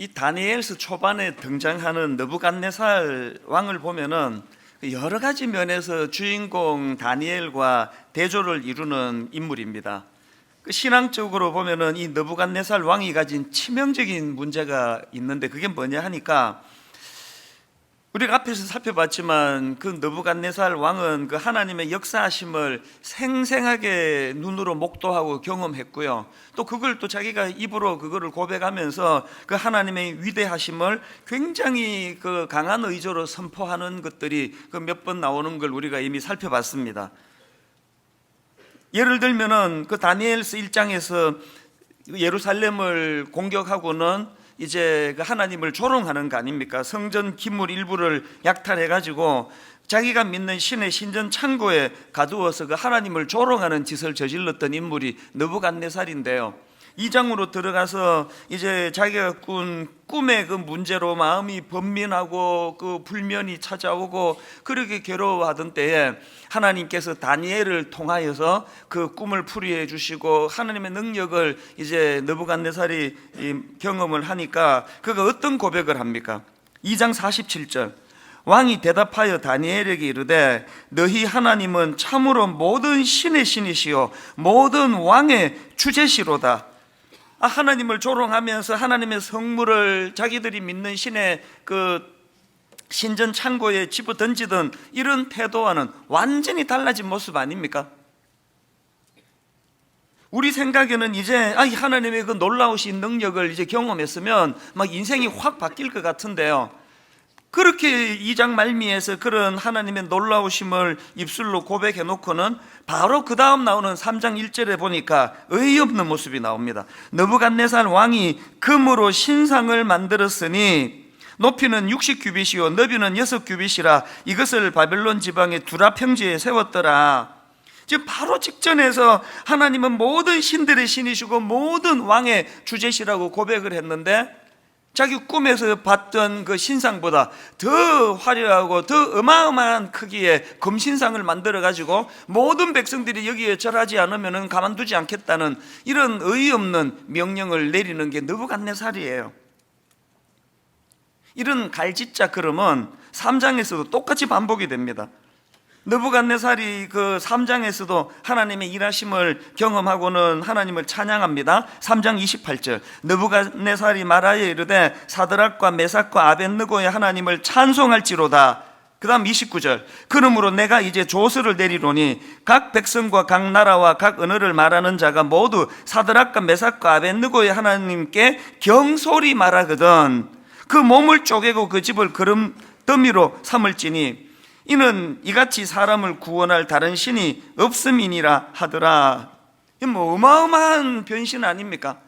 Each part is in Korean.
이 다니엘서 초반에 등장하는 느부갓네살 왕을 보면은 여러 가지 면에서 주인공 다니엘과 대조를 이루는 인물입니다. 신앙적으로 보면은 이 느부갓네살 왕이 가진 치명적인 문제가 있는데 그게 뭐냐 하니까, 우리가 앞에서 살펴봤지만 그 느부갓네살 왕은 그 하나님의 역사하심을 생생하게 눈으로 목도하고 경험했고요. 또 그걸 또 자기가 입으로 그거를 고백하면서 그 하나님의 위대하심을 굉장히 그 강한 의조로 선포하는 것들이 그 몇 번 나오는 걸 우리가 이미 살펴봤습니다. 예를 들면은 그 다니엘서 1장에서 예루살렘을 공격하고는 이제 그 하나님을 조롱하는 거 아닙니까? 성전 기물 일부를 약탈해 가지고 자기가 믿는 신의 신전 창고에 가두어서 그 하나님을 조롱하는 짓을 저질렀던 인물이 느부갓네살인데요. 2장으로 들어가서 이제 자기가 꾼 꿈의 그 문제로 마음이 번민하고 그 불면이 찾아오고 그렇게 괴로워하던 때에 하나님께서 다니엘을 통하여서 그 꿈을 풀이해 주시고 하나님의 능력을 이제 느부갓네살이 경험을 하니까 그가 어떤 고백을 합니까? 2장 47절, 왕이 대답하여 다니엘에게 이르되 너희 하나님은 참으로 모든 신의 신이시요 모든 왕의 주제시로다. 하나님을 조롱하면서 하나님의 성물을 자기들이 믿는 신의 그 신전 창고에 집어 던지던 이런 태도와는 완전히 달라진 모습 아닙니까? 우리 생각에는 이제 하나님의 그 놀라우신 능력을 이제 경험했으면 막 인생이 확 바뀔 것 같은데요. 그렇게 2장 말미에서 그런 하나님의 놀라우심을 입술로 고백해 놓고는 바로 그 다음 나오는 3장 1절에 보니까 어이없는 모습이 나옵니다. 느부갓네살 왕이 금으로 신상을 만들었으니 높이는 60규빗이요 너비는 6규빗이라 이것을 바벨론 지방의 두라 평지에 세웠더라. 지금 바로 직전에서 하나님은 모든 신들의 신이시고 모든 왕의 주제시라고 고백을 했는데 자기 꿈에서 봤던 그 신상보다 더 화려하고 더 어마어마한 크기의 금신상을 만들어 가지고 모든 백성들이 여기에 절하지 않으면 가만두지 않겠다는 이런 어이없는 명령을 내리는 게 느부갓네살이에요. 이런 갈짓자 그름은 3장에서도 똑같이 반복이 됩니다. 느부갓네살이 그 3장에서도 하나님의 일하심을 경험하고는 하나님을 찬양합니다. 3장 28절, 느부갓네살이 말하여 이르되 사드락과 메삭과 아벳느고의 하나님을 찬송할지로다. 그 다음 29절, 그러므로 내가 이제 조서를 내리노니 각 백성과 각 나라와 각 언어를 말하는 자가 모두 사드락과 메삭과 아벳느고의 하나님께 경솔히 말하거든 그 몸을 쪼개고 그 집을 거름 더미로 삼을지니 이는 이같이 사람을 구원할 다른 신이 없음이니라 하더라. 뭐 어마어마한 변신 아닙니까?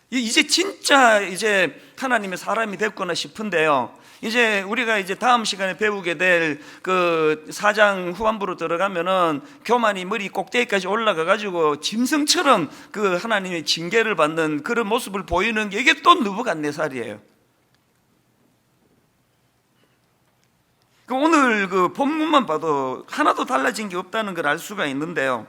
이제 진짜 이제 하나님의 사람이 됐구나 싶은데요. 이제 우리가 이제 다음 시간에 배우게 될 그 4장 후반부로 들어가면은 교만이 머리 꼭대기까지 올라가 가지고 짐승처럼 그 하나님의 징계를 받는 그런 모습을 보이는 게 이게 또 느부갓네살이에요. 오늘 그 본문만 봐도 하나도 달라진 게 없다는 걸 알 수가 있는데요.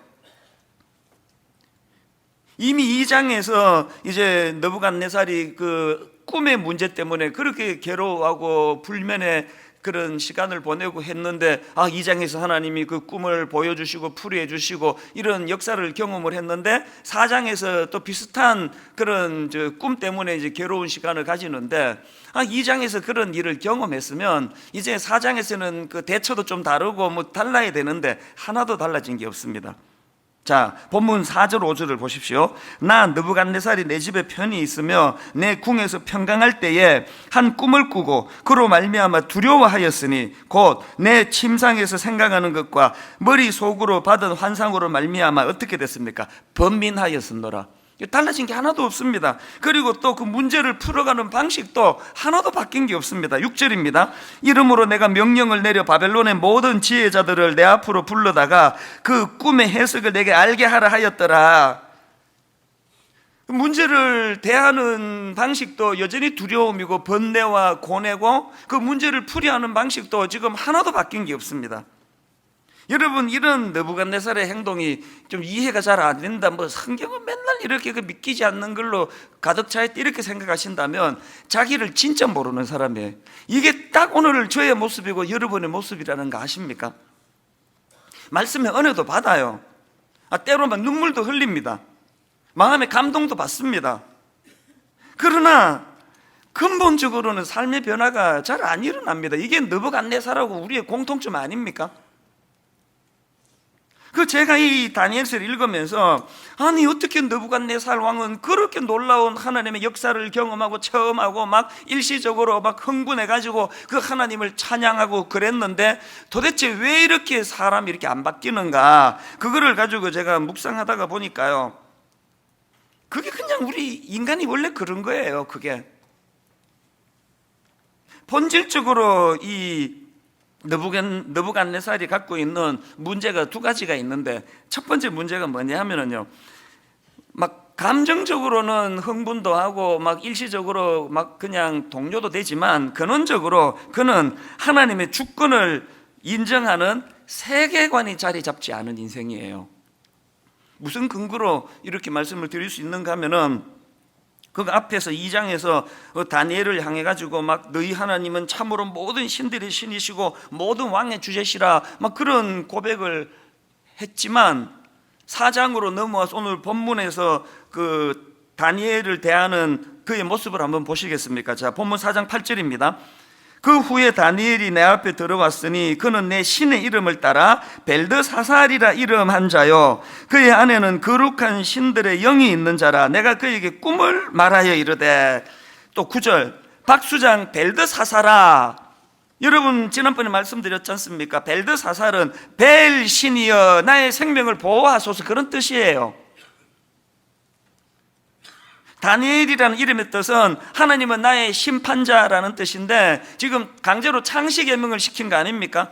이미 2장에서 이제 느부갓네살이 그 꿈의 문제 때문에 그렇게 괴로워하고 불면의 그런 시간을 보내고 했는데 2장에서 하나님이 그 꿈을 보여주시고 풀이해 주시고 이런 역사를 경험을 했는데 4장에서 또 비슷한 그런 꿈 때문에 이제 괴로운 시간을 가지는데 2장에서 그런 일을 경험했으면 이제 4장에서는 그 대처도 좀 다르고 뭐 달라야 되는데 하나도 달라진 게 없습니다. 자, 본문 4절 5절을 보십시오. 나 느부갓네살이 내 집에 편히 있으며 내 궁에서 평강할 때에 한 꿈을 꾸고 그로 말미암아 두려워하였으니 곧 내 침상에서 생각하는 것과 머릿속으로 받은 환상으로 말미암아 어떻게 됐습니까? 번민하였으노라. 달라진 게 하나도 없습니다. 그리고 또 그 문제를 풀어가는 방식도 하나도 바뀐 게 없습니다. 6절입니다. 이러므로 내가 명령을 내려 바벨론의 모든 지혜자들을 내 앞으로 불러다가 그 꿈의 해석을 내게 알게 하라 하였더라. 문제를 대하는 방식도 여전히 두려움이고 번뇌와 고뇌고 그 문제를 풀이하는 방식도 지금 하나도 바뀐 게 없습니다. 여러분, 이런 느부갓네살의 행동이 좀 이해가 잘 안 된다, 뭐 성경은 맨날 이렇게 믿기지 않는 걸로 가득 차 있다, 이렇게 생각하신다면 자기를 진짜 모르는 사람이에요. 이게 딱 오늘 저의 모습이고 여러분의 모습이라는 거 아십니까? 말씀에 은혜도 받아요. 때로 막 눈물도 흘립니다. 마음의 감동도 받습니다. 그러나 근본적으로는 삶의 변화가 잘 안 일어납니다. 이게 느부갓네살하고 우리의 공통점 아닙니까? 제가 이 다니엘서를 읽으면서, 아니 어떻게 느부갓네살 왕은 그렇게 놀라운 하나님의 역사를 경험하고 체험하고 막 일시적으로 막 흥분해가지고 그 하나님을 찬양하고 그랬는데 도대체 왜 이렇게 사람이 이렇게 안 바뀌는가, 그거를 가지고 제가 묵상하다가 보니까요, 그게 그냥 우리 인간이 원래 그런 거예요. 그게 본질적으로 이 느부갓네살이 갖고 있는 문제가 두 가지가 있는데, 첫 번째 문제가 뭐냐 하면은요, 막 감정적으로는 흥분도 하고 막 일시적으로 막 그냥 동요도 되지만 근원적으로 그는 하나님의 주권을 인정하는 세계관이 자리 잡지 않은 인생이에요. 무슨 근거로 이렇게 말씀을 드릴 수 있는가 하면은, 그 앞에서 2장에서 다니엘을 향해 가지고 막 너희 하나님은 참으로 모든 신들의 신이시고 모든 왕의 주제시라, 막 그런 고백을 했지만 4장으로 넘어와서 오늘 본문에서 그 다니엘을 대하는 그의 모습을 한번 보시겠습니까? 자, 본문 4장 8절입니다. 그 후에 다니엘이 내 앞에 들어왔으니 그는 내 신의 이름을 따라 벨드사살이라 이름한 자요, 그의 안에는 거룩한 신들의 영이 있는 자라. 내가 그에게 꿈을 말하여 이르되, 또 9절, 박수장 벨드사살아. 여러분, 지난번에 말씀드렸지 않습니까? 벨드사살은 벨 신이여 나의 생명을 보호하소서, 그런 뜻이에요. 다니엘이라는 이름의 뜻은 하나님은 나의 심판자라는 뜻인데, 지금 강제로 창시 계명을 시킨 거 아닙니까?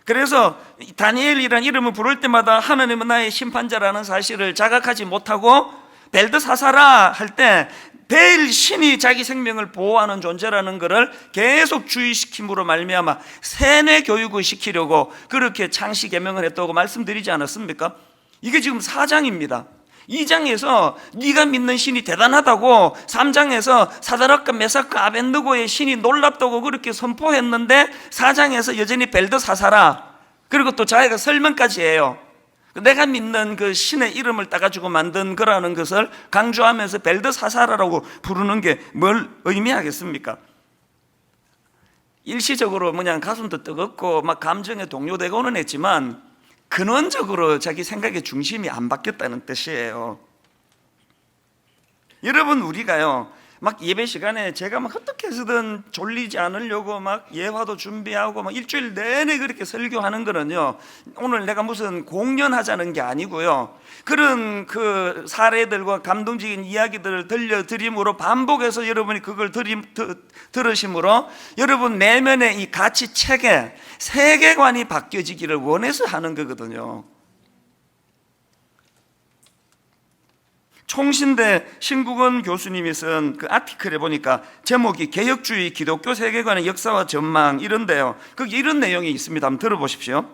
그래서 다니엘이라는 이름을 부를 때마다 하나님은 나의 심판자라는 사실을 자각하지 못하고 벨드사사라 할 때 벨 신이 자기 생명을 보호하는 존재라는 것을 계속 주의시킴으로 말미암아 세뇌 교육을 시키려고 그렇게 창시 계명을 했다고 말씀드리지 않았습니까? 이게 지금 4장입니다. 2장에서 네가 믿는 신이 대단하다고, 3장에서 사드락과 메삭과 아벳느고의 신이 놀랍다고 그렇게 선포했는데 4장에서 여전히 벨드사사라, 그리고 또 자기가 설명까지 해요. 내가 믿는 그 신의 이름을 따가지고 만든 거라는 것을 강조하면서 벨드사사라라고 부르는 게 뭘 의미하겠습니까? 일시적으로 그냥 가슴도 뜨겁고 막 감정에 동요되고는 했지만 근원적으로 자기 생각의 중심이 안 바뀌었다는 뜻이에요. 여러분, 우리가요 막 예배 시간에 제가 막 어떻게 해서든 졸리지 않으려고 막 예화도 준비하고 막 일주일 내내 그렇게 설교하는 거는요, 오늘 내가 무슨 공연하자는 게 아니고요, 그런 그 사례들과 감동적인 이야기들을 들려드림으로 반복해서 여러분이 그걸 들으심으로 여러분 내면의 이 가치 체계, 세계관이 바뀌어지기를 원해서 하는 거거든요. 총신대 신국원 교수님이 쓴 그 아티클에 보니까 제목이 개혁주의 기독교 세계관의 역사와 전망 이런데요, 거기 이런 내용이 있습니다. 한번 들어보십시오.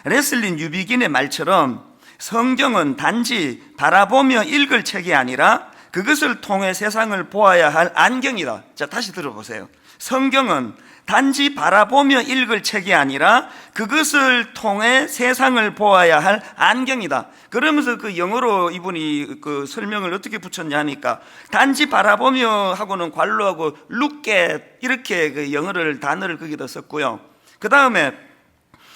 레슬린 유비긴의 말처럼 성경은 단지 바라보며 읽을 책이 아니라 그것을 통해 세상을 보아야 할 안경이다. 자, 다시 들어보세요. 성경은 단지 바라보며 읽을 책이 아니라 그것을 통해 세상을 보아야 할 안경이다. 그러면서 그 영어로 이분이 그 설명을 어떻게 붙였냐 하니까, 단지 바라보며 하고는 관로하고 look at 이렇게 그 영어를 단어를 거기다 썼고요, 그 다음에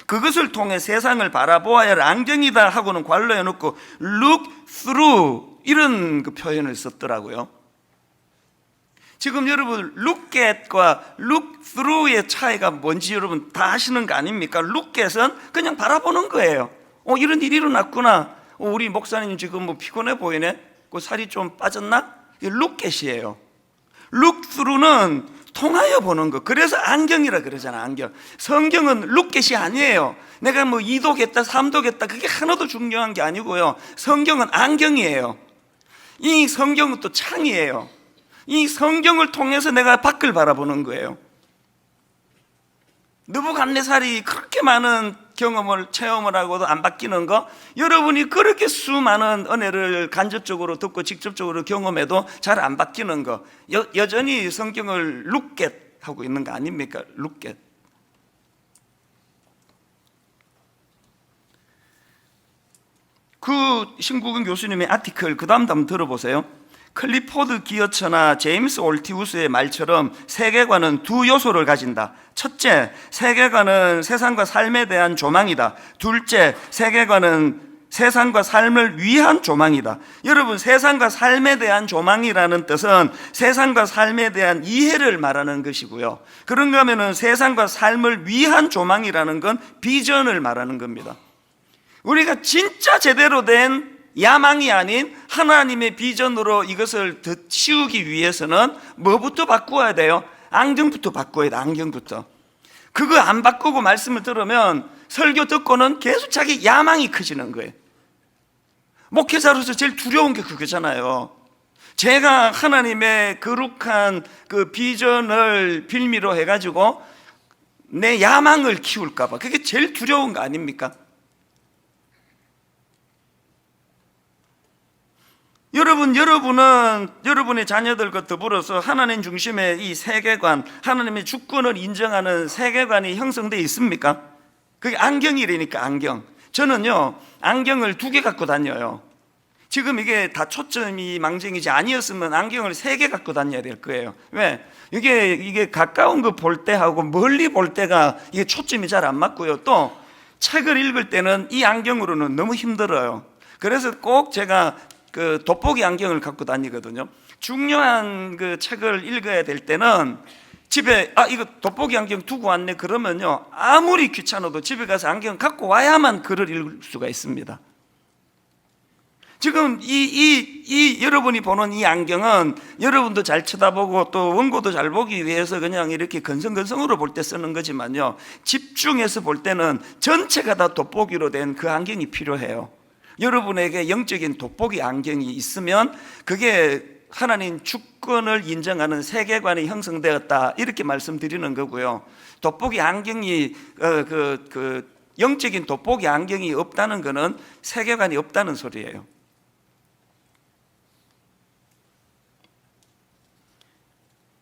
그것을 통해 세상을 바라보아야 할 안경이다 하고는 관로해 놓고 look through 이런 그 표현을 썼더라고요. 지금 여러분 look at과 look through의 차이가 뭔지 여러분 다 아시는 거 아닙니까? look at은 그냥 바라보는 거예요. 이런 일이 일어났구나. 우리 목사님 지금 뭐 피곤해 보이네. 그 살이 좀 빠졌나? 이게 look at이에요. look through는 통하여 보는 거. 그래서 안경이라 그러잖아, 안경. 성경은 look at이 아니에요. 내가 뭐 2도겠다 3도겠다 그게 하나도 중요한 게 아니고요, 성경은 안경이에요. 이 성경은 또 창이에요. 이 성경을 통해서 내가 밖을 바라보는 거예요. 느부갓네살이 그렇게 많은 경험을 체험을 하고도 안 바뀌는 거, 여러분이 그렇게 수많은 은혜를 간접적으로 듣고 직접적으로 경험해도 잘 안 바뀌는 거, 여전히 성경을 룩겟 하고 있는 거 아닙니까? 룩겟. 그 신국은 교수님의 아티클 그 다음도 한번 들어보세요. 클리포드 기어처나 제임스 올티우스의 말처럼 세계관은 두 요소를 가진다. 첫째, 세계관은 세상과 삶에 대한 조망이다. 둘째, 세계관은 세상과 삶을 위한 조망이다. 여러분, 세상과 삶에 대한 조망이라는 뜻은 세상과 삶에 대한 이해를 말하는 것이고요, 그런가 하면은 세상과 삶을 위한 조망이라는 건 비전을 말하는 겁니다. 우리가 진짜 제대로 된 야망이 아닌 하나님의 비전으로 이것을 씌우기 위해서는 뭐부터 바꾸어야 돼요? 안경부터 바꿔야 돼. 안경부터. 그거 안 바꾸고 말씀을 들으면 설교 듣고는 계속 자기 야망이 커지는 거예요. 목회자로서 제일 두려운 게 그거잖아요. 제가 하나님의 거룩한 그 비전을 빌미로 해가지고 내 야망을 키울까 봐, 그게 제일 두려운 거 아닙니까? 여러분은 여러분의 자녀들과 더불어서 하나님 중심의 이 세계관, 하나님의 주권을 인정하는 세계관이 형성되어 있습니까? 그게 안경이라니까. 안경. 저는요, 안경을 2개 갖고 다녀요. 지금 이게 다 초점이 망정이지 아니었으면 안경을 3개 갖고 다녀야 될 거예요. 왜? 이게 가까운 거 볼 때하고 멀리 볼 때가 이게 초점이 잘 안 맞고요, 또 책을 읽을 때는 이 안경으로는 너무 힘들어요. 그래서 꼭 제가 그 돋보기 안경을 갖고 다니거든요. 중요한 그 책을 읽어야 될 때는 집에 이거 돋보기 안경 두고 왔네 그러면요, 아무리 귀찮아도 집에 가서 안경 갖고 와야만 글을 읽을 수가 있습니다. 지금 이 여러분이 보는 이 안경은 여러분도 잘 쳐다보고 또 원고도 잘 보기 위해서 그냥 이렇게 건성건성으로 볼 때 쓰는 거지만요, 집중해서 볼 때는 전체가 다 돋보기로 된 그 안경이 필요해요. 여러분에게 영적인 돋보기 안경이 있으면 그게 하나님 주권을 인정하는 세계관이 형성되었다, 이렇게 말씀드리는 거고요. 돋보기 안경이 영적인 돋보기 안경이 없다는 것은 세계관이 없다는 소리예요.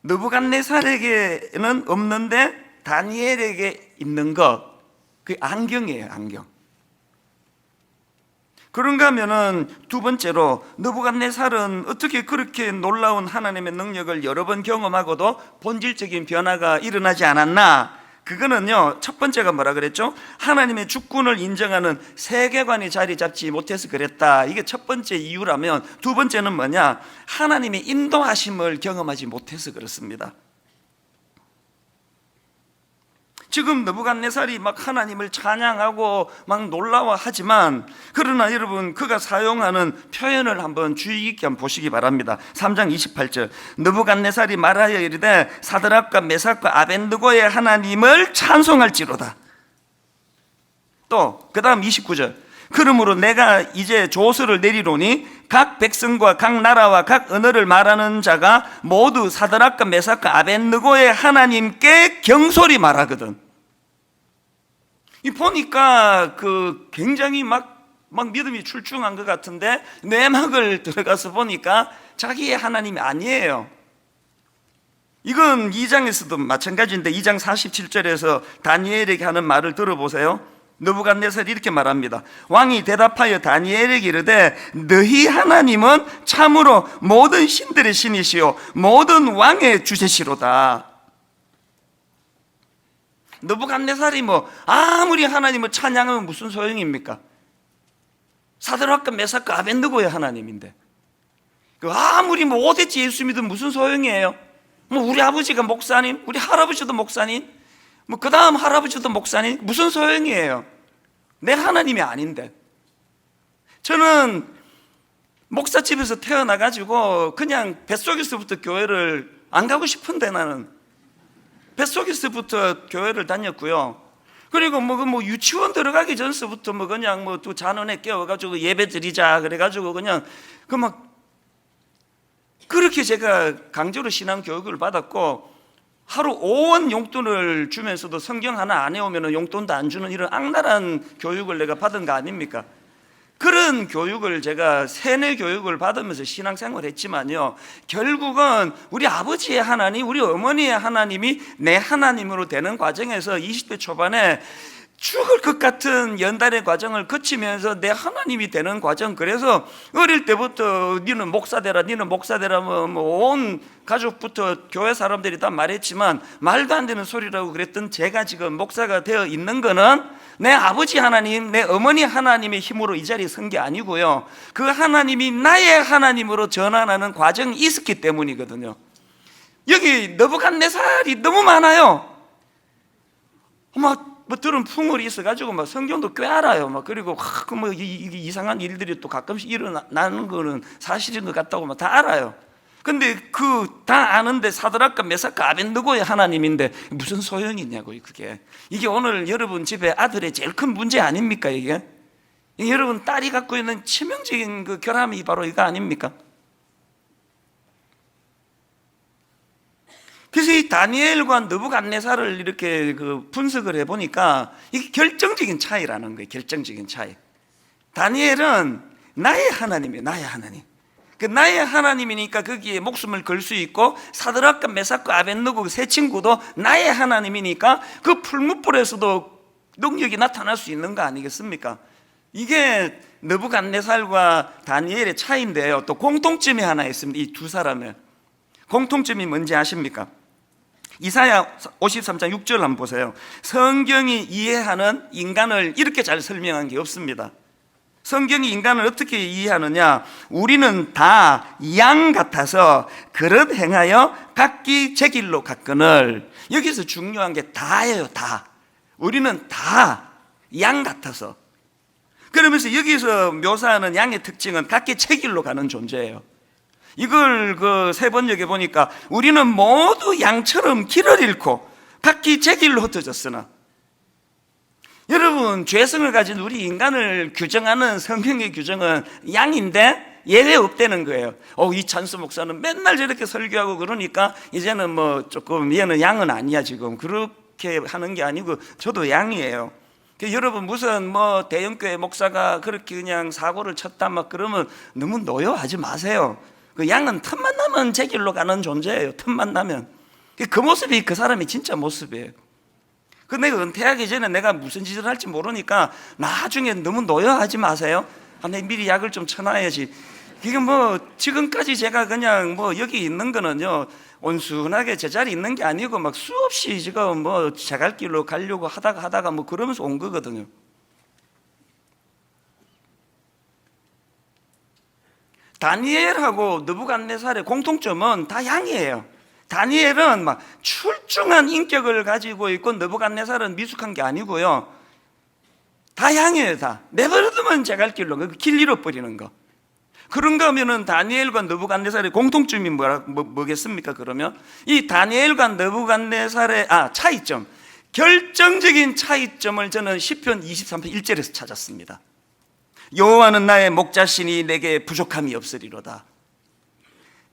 느부갓네살에게는 없는데 다니엘에게 있는 것, 그게 안경이에요. 안경. 그런가 하면은 두 번째로, 느부갓네살은 어떻게 그렇게 놀라운 하나님의 능력을 여러 번 경험하고도 본질적인 변화가 일어나지 않았나? 그거는요, 첫 번째가 뭐라 그랬죠? 하나님의 주권을 인정하는 세계관이 자리 잡지 못해서 그랬다. 이게 첫 번째 이유라면, 두 번째는 뭐냐? 하나님의 인도하심을 경험하지 못해서 그렇습니다. 지금 느부갓네살이 막 하나님을 찬양하고 막 놀라워하지만, 그러나 여러분, 그가 사용하는 표현을 한번 주의 깊게 한번 보시기 바랍니다. 3장 28절, 느부갓네살이 말하여 이르되 사드락과 메삭과 아벳느고의 하나님을 찬송할지로다. 또 그 다음 29절, 그러므로 내가 이제 조서를 내리노니 각 백성과 각 나라와 각 언어를 말하는 자가 모두 사드락과 메삭과 아벳느고의 하나님께 경솔히 말하거든. 이 보니까 그 굉장히 막 믿음이 출중한 것 같은데, 내막을 들어가서 보니까 자기의 하나님이 아니에요. 이건 2장에서도 마찬가지인데 2장 47절에서 다니엘에게 하는 말을 들어보세요. 느부갓네살이 이렇게 말합니다. 왕이 대답하여 다니엘에게 이르되 너희 하나님은 참으로 모든 신들의 신이시요 모든 왕의 주제시로다. 느부갓네살이 아무리 하나님을 찬양하면 무슨 소용입니까? 사드락과 메삭과 아벳느고의 하나님인데, 아무리 오대지 예수 믿으면 무슨 소용이에요? 우리 아버지가 목사님, 우리 할아버지도 목사님, 그 다음 할아버지도 목사님, 무슨 소용이에요? 내 하나님이 아닌데. 저는 목사집에서 태어나가지고 그냥 뱃속에서부터 교회를 안 가고 싶은데, 나는 뱃속에서부터 교회를 다녔고요. 그리고 유치원 들어가기 전서부터 그냥 또 잔원에 깨워가지고 예배 드리자 그래가지고 그냥 그렇게 제가 강제로 신앙 교육을 받았고, 하루 5원 용돈을 주면서도 성경 하나 안 해오면 용돈도 안 주는 이런 악랄한 교육을 내가 받은 거 아닙니까? 그런 교육을 제가 세뇌 교육을 받으면서 신앙생활을 했지만요, 결국은 우리 아버지의 하나님, 우리 어머니의 하나님이 내 하나님으로 되는 과정에서 20대 초반에 죽을 것 같은 연단의 과정을 거치면서 내 하나님이 되는 과정. 그래서 어릴 때부터 니는 목사 되라, 니는 목사 되라, 온 가족부터 교회 사람들이 다 말했지만 말도 안 되는 소리라고 그랬던 제가 지금 목사가 되어 있는 거는 내 아버지 하나님, 내 어머니 하나님의 힘으로 이 자리에 선 게 아니고요, 그 하나님이 나의 하나님으로 전환하는 과정이 있었기 때문이거든요. 여기 느부갓네살이 너무 많아요. 뭐 들은 풍월이 있어가지고 막 성경도 꽤 알아요. 막 그리고 이상한 일들이 또 가끔씩 일어나는 거는 사실인 것 같다고 막 다 알아요. 근데 그 다 아는데 사드락과 메삭과 아벤느고의 하나님인데 무슨 소용이 있냐고요, 그게. 이게 오늘 여러분 집에 아들의 제일 큰 문제 아닙니까, 이게? 여러분 딸이 갖고 있는 치명적인 그 결함이 바로 이거 아닙니까? 그래서 이 다니엘과 느부갓네살을 이렇게 그 분석을 해보니까 이게 결정적인 차이라는 거예요. 결정적인 차이. 다니엘은 나의 하나님이에요. 나의 하나님. 그 나의 하나님이니까 거기에 목숨을 걸 수 있고, 사드락과 메삭과 아벤느고 세 친구도 나의 하나님이니까 그 풀무불에서도 능력이 나타날 수 있는 거 아니겠습니까? 이게 느부갓네살과 다니엘의 차이인데요, 또 공통점이 하나 있습니다. 이 두 사람의 공통점이 뭔지 아십니까? 이사야 53장 6절 한번 보세요. 성경이 이해하는 인간을 이렇게 잘 설명한 게 없습니다. 성경이 인간을 어떻게 이해하느냐? 우리는 다 양 같아서 그릇 행하여 각기 제 길로 갔거늘. 여기서 중요한 게 다예요. 다. 우리는 다 양 같아서. 그러면서 여기서 묘사하는 양의 특징은 각기 제 길로 가는 존재예요. 이걸 그 세 번역에 보니까 우리는 모두 양처럼 길을 잃고 각기 제 길로 흩어졌으나. 여러분, 죄성을 가진 우리 인간을 규정하는 성경의 규정은 양인데 예외 없다는 거예요. 이 찬수 목사는 맨날 저렇게 설교하고 그러니까 이제는 뭐 조금 얘는 양은 아니야 지금, 그렇게 하는 게 아니고 저도 양이에요. 여러분, 무슨 뭐 대형교회 목사가 그렇게 그냥 사고를 쳤다 막 그러면 너무 노여하지 마세요. 그 양은 틈만 나면 제 길로 가는 존재예요. 틈만 나면. 그 모습이 그 사람이 진짜 모습이에요. 그 내가 은퇴하기 전에 내가 무슨 짓을 할지 모르니까 나중에 너무 노여하지 마세요. 내가 미리 약을 좀 쳐놔야지. 이게 뭐 지금까지 제가 그냥 뭐 여기 있는 거는요, 온순하게 제자리 있는 게 아니고 막 수없이 지금 뭐 제갈길로 가려고 하다가 뭐 그러면서 온 거거든요. 다니엘하고 느부갓네살의 공통점은 다 양이에요. 다니엘은 막 출중한 인격을 가지고 있고 느부갓네살은 미숙한 게 아니고요, 다 양이에요. 다 내버려두면 제갈길로 길 잃어버리는 거. 그런가 하면은 다니엘과 느부갓네살의 공통점이 뭐겠습니까? 그러면 이 다니엘과 느부갓네살의 차이점, 결정적인 차이점을 저는 시편 23편 1절에서 찾았습니다. 여호와는 나의 목자시니 내게 부족함이 없으리로다.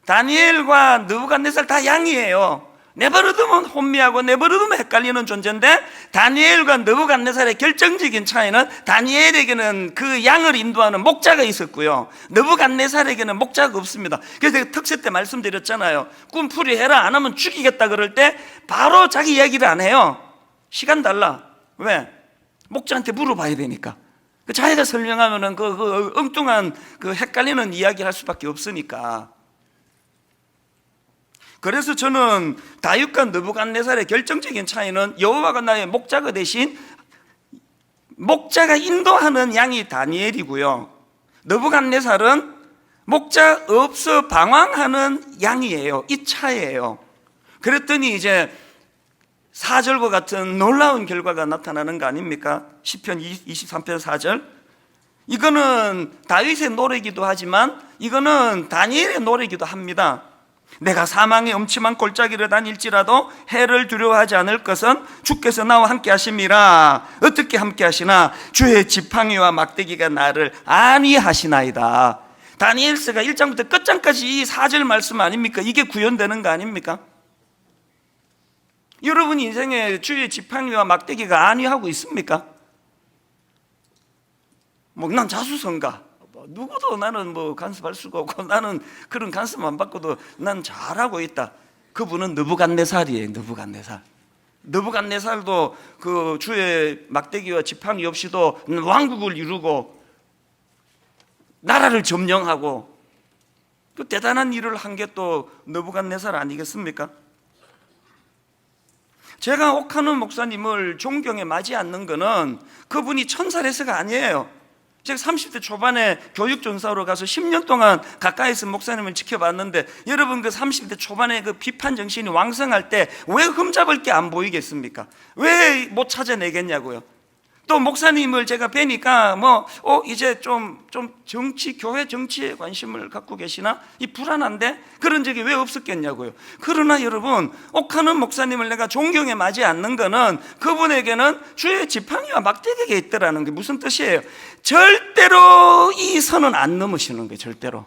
다니엘과 느부갓네살 다 양이에요. 내버려두면 혼미하고 내버려두면 헷갈리는 존재인데, 다니엘과 느부갓네살의 결정적인 차이는 다니엘에게는 그 양을 인도하는 목자가 있었고요, 느부갓네살에게는 목자가 없습니다. 그래서 제가 특세 때 말씀드렸잖아요. 꿈풀이 해라, 안 하면 죽이겠다 그럴 때 바로 자기 이야기를 안 해요. 시간 달라. 왜? 목자한테 물어봐야 되니까. 자기가 설명하면은 그 엉뚱한 그 헷갈리는 이야기 할 수밖에 없으니까. 그래서 저는 다윗과 느부갓네살의 결정적인 차이는 여호와가 나의 목자가 대신 목자가 인도하는 양이 다니엘이고요, 느부갓네살은 목자 없어 방황하는 양이에요. 이 차이예요. 그랬더니 이제 4절과 같은 놀라운 결과가 나타나는 거 아닙니까? 시편 23편 4절. 이거는 다윗의 노래이기도 하지만 이거는 다니엘의 노래이기도 합니다. 내가 사망의 음침한 골짜기를 다닐지라도 해를 두려워하지 않을 것은 주께서 나와 함께 하심이라. 어떻게 함께 하시나? 주의 지팡이와 막대기가 나를 안위하시나이다. 다니엘서가 1장부터 끝장까지 이 4절 말씀 아닙니까? 이게 구현되는 거 아닙니까? 여러분 인생에 주의 지팡이와 막대기가 안위하고 있습니까? 뭐 난 자수성가, 누구도 나는 뭐 간섭할 수가 없고 나는 그런 간섭 안 받고도 난 잘하고 있다. 그분은 느부갓네살이에요. 느부갓네살도 그 주의 막대기와 지팡이 없이도 왕국을 이루고 나라를 점령하고 그 대단한 일을 한 게 또 느부갓네살 아니겠습니까? 제가 옥하는 목사님을 존경에 맞지 않는 거는 그분이 천사라서가 아니에요. 제가 30대 초반에 교육전사로 가서 10년 동안 가까이서 목사님을 지켜봤는데, 여러분 그 30대 초반에 그 비판 정신이 왕성할 때 왜 흠잡을 게 안 보이겠습니까? 왜 못 찾아내겠냐고요. 또 목사님을 제가 뵈니까 이제 좀 정치, 교회 정치에 관심을 갖고 계시나? 이 불안한데? 그런 적이 왜 없었겠냐고요. 그러나 여러분, 옥하는 목사님을 내가 존경에 맞지 않는 거는 그분에게는 주의 지팡이와 막대기가 있더라는 게 무슨 뜻이에요? 절대로 이 선은 안 넘으시는 거예요. 절대로.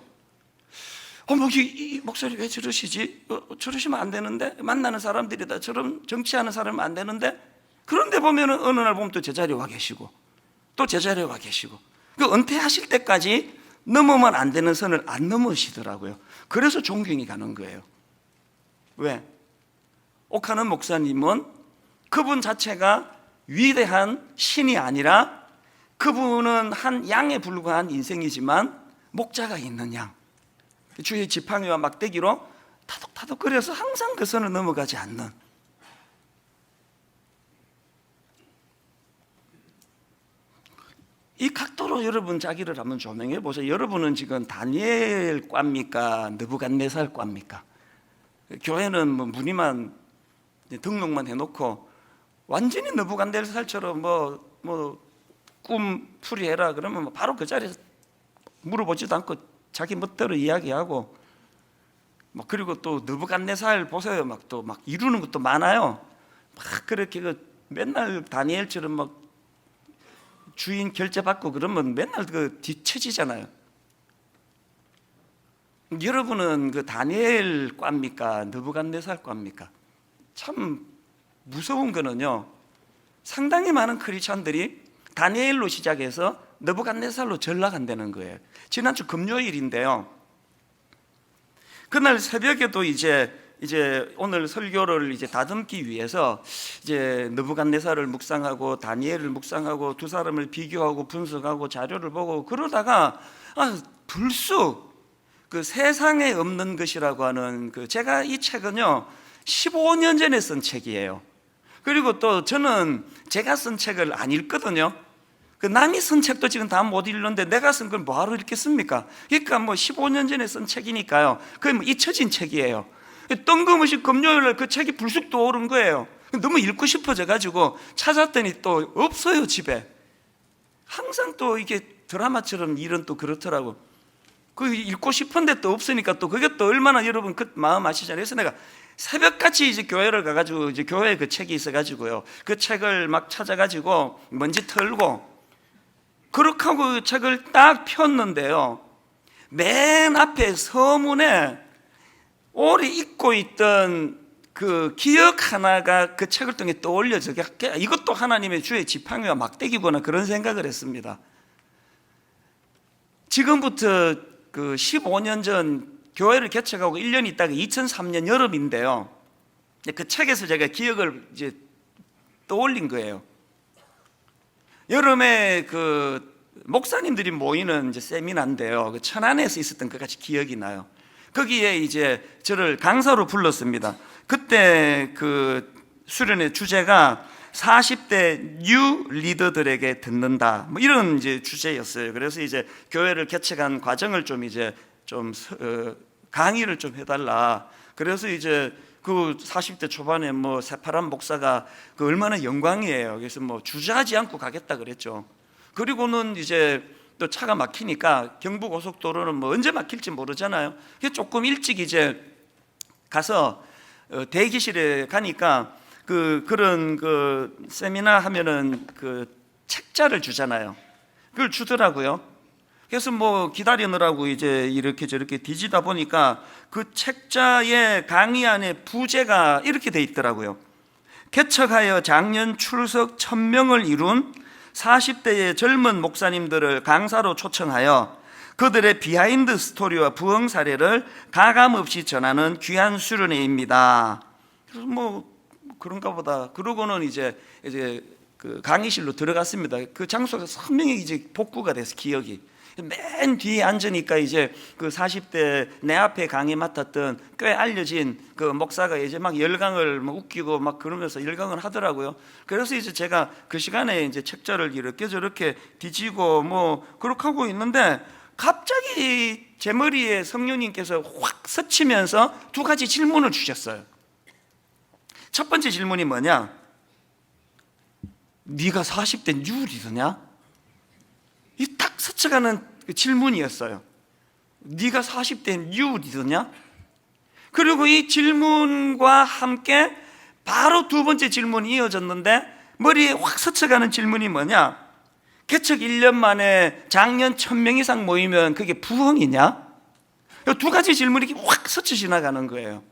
이 목소리 왜 저러시지? 저러시면 안 되는데? 만나는 사람들이 다 저런 정치하는 사람은 안 되는데? 그런데 보면은 어느 날 보면 또 제자리에 와 계시고 또 제자리에 와 계시고, 그 은퇴하실 때까지 넘으면 안 되는 선을 안 넘으시더라고요. 그래서 존경이 가는 거예요. 왜? 옥하는 목사님은 그분 자체가 위대한 신이 아니라 그분은 한 양에 불과한 인생이지만 목자가 있는 양, 주의 지팡이와 막대기로 타덕타덕거려서 항상 그 선을 넘어가지 않는, 이 각도로 여러분 자기를 한번 조명해 보세요. 여러분은 지금 다니엘과입니까? 느부갓네살과입니까? 교회는 뭐 문의만 등록만 해놓고 완전히 느부갓네살처럼 꿈 풀이해라 그러면 바로 그 자리에서 물어보지도 않고 자기 멋대로 이야기하고, 그리고 또 느부갓네살 보세요. 막 이루는 것도 많아요. 막 그렇게 맨날 다니엘처럼 주인 결제 받고 그러면 맨날 뒤처지잖아요. 여러분은 그 다니엘과입니까? 느부갓네살과입니까? 참 무서운 거는요, 상당히 많은 크리스찬들이 다니엘로 시작해서 느부갓네살로 전락한다는 거예요. 지난주 금요일인데요, 그날 새벽에도 이제 오늘 설교를 이제 다듬기 위해서 이제 느부갓네살을 묵상하고 다니엘을 묵상하고 두 사람을 비교하고 분석하고 자료를 보고 그러다가 불쑥 그 세상에 없는 것이라고 하는 제가 이 책은요 15년 전에 쓴 책이에요. 그리고 또 저는 제가 쓴 책을 안 읽거든요. 남이 쓴 책도 지금 다 못 읽는데 내가 쓴 걸 뭐하러 읽겠습니까? 그러니까 15년 전에 쓴 책이니까요, 거의 잊혀진 책이에요. 뜬금없이 금요일날 그 책이 불쑥 떠오른 거예요. 너무 읽고 싶어져 가지고 찾았더니 또 없어요, 집에. 항상 또 이게 드라마처럼 일은 또 그렇더라고. 읽고 싶은데 또 없으니까 또 그게 또 얼마나 여러분 그 마음 아시잖아요. 그래서 내가 새벽같이 이제 교회를 가가지고 이제 교회에 그 책이 있어가지고요, 그 책을 막 찾아가지고 먼지 털고 그렇게 하고 그 책을 딱 폈는데요, 맨 앞에 서문에 오래 잊고 있던 그 기억 하나가 그 책을 통해 떠올려져. 이것도 하나님의 주의 지팡이와 막대기구나, 그런 생각을 했습니다. 지금부터 그 15년 전 교회를 개척하고 1년 있다가 2003년 여름인데요, 그 책에서 제가 기억을 이제 떠올린 거예요. 여름에 그 목사님들이 모이는 이제 세미나인데요, 그 천안에서 있었던 것 같이 기억이 나요. 거기에 이제 저를 강사로 불렀습니다. 그때 그 수련의 주제가 40대 뉴 리더들에게 듣는다, 이런 이제 주제였어요. 그래서 이제 교회를 개척한 과정을 좀 강의를 좀 해달라. 그래서 이제 그 40대 초반에 새파란 목사가 얼마나 영광이에요. 그래서 주저하지 않고 가겠다 그랬죠. 그리고는 이제 또 차가 막히니까 경부고속도로는 언제 막힐지 모르잖아요. 그래서 조금 일찍 이제 가서 대기실에 가니까 그런 세미나 하면은 책자를 주잖아요. 그걸 주더라고요. 그래서 기다리느라고 이제 이렇게 저렇게 뒤지다 보니까 그 책자의 강의 안에 부제가 이렇게 돼 있더라고요. 개척하여 작년 출석 1000명을 이룬 40대의 젊은 목사님들을 강사로 초청하여 그들의 비하인드 스토리와 부흥 사례를 가감없이 전하는 귀한 수련회입니다. 그래서 뭐 그런가 보다. 그러고는 이제 그 강의실로 들어갔습니다. 그 장소가 선명히 이제 복구가 돼서 기억이. 맨 뒤에 앉으니까 이제 그 40대 내 앞에 강의 맡았던 꽤 알려진 그 목사가 이제 막 열강을 막 웃기고 막 그러면서 열강을 하더라고요. 그래서 이제 제가 그 시간에 이제 책자를 이렇게 저렇게 뒤지고 뭐 그렇게 하고 있는데 갑자기 제 머리에 성령님께서 확 스치면서 두 가지 질문을 주셨어요. 첫 번째 질문이 뭐냐? 네가 40대 뉴리더냐? 이 딱 스쳐가는 질문이었어요. 네가 40대 뉴리더냐? 그리고 이 질문과 함께 바로 두 번째 질문이 이어졌는데 머리에 확 스쳐가는 질문이 뭐냐? 개척 1년 만에 작년 1000명 이상 모이면 그게 부흥이냐? 이 두 가지 질문이 확 스쳐 지나가는 거예요.